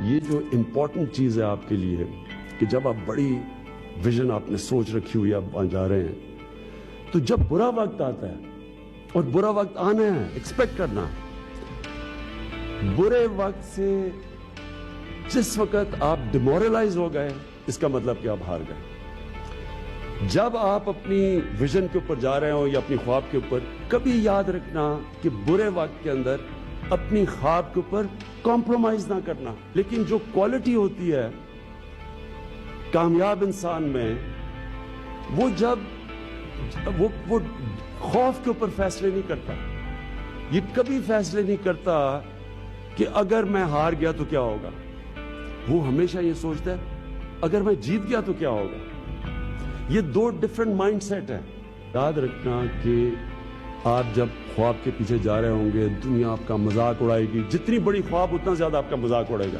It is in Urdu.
یہ جو امپورٹنٹ چیز ہے آپ کے لیے کہ جب آپ بڑی ویژن آپ نے سوچ رکھی ہوئی آپ وہاں جا رہے ہیں، تو جب برا وقت آتا ہے، اور برا وقت آنا ہے، ایکسپیکٹ کرنا، برے وقت سے جس وقت آپ ڈیمورلائز ہو گئے اس کا مطلب کہ آپ ہار گئے۔ جب آپ اپنی ویژن کے اوپر جا رہے ہو یا اپنی خواب کے اوپر، کبھی یاد رکھنا کہ برے وقت کے اندر اپنی خواب کے اوپر کمپرومائز نہ کرنا۔ لیکن جو کوالٹی ہوتی ہے کامیاب انسان میں، وہ جب وہ خوف کے اوپر فیصلے نہیں کرتا، یہ کبھی فیصلے نہیں کرتا کہ اگر میں ہار گیا تو کیا ہوگا۔ وہ ہمیشہ یہ سوچتا ہے اگر میں جیت گیا تو کیا ہوگا۔ یہ دو ڈیفرنٹ مائنڈ سیٹ ہیں۔ یاد رکھنا کہ آپ جب خواب کے پیچھے جا رہے ہوں گے، دنیا آپ کا مذاق اڑائے گی، جتنی بڑی خواب اتنا زیادہ آپ کا مذاق اڑے گا۔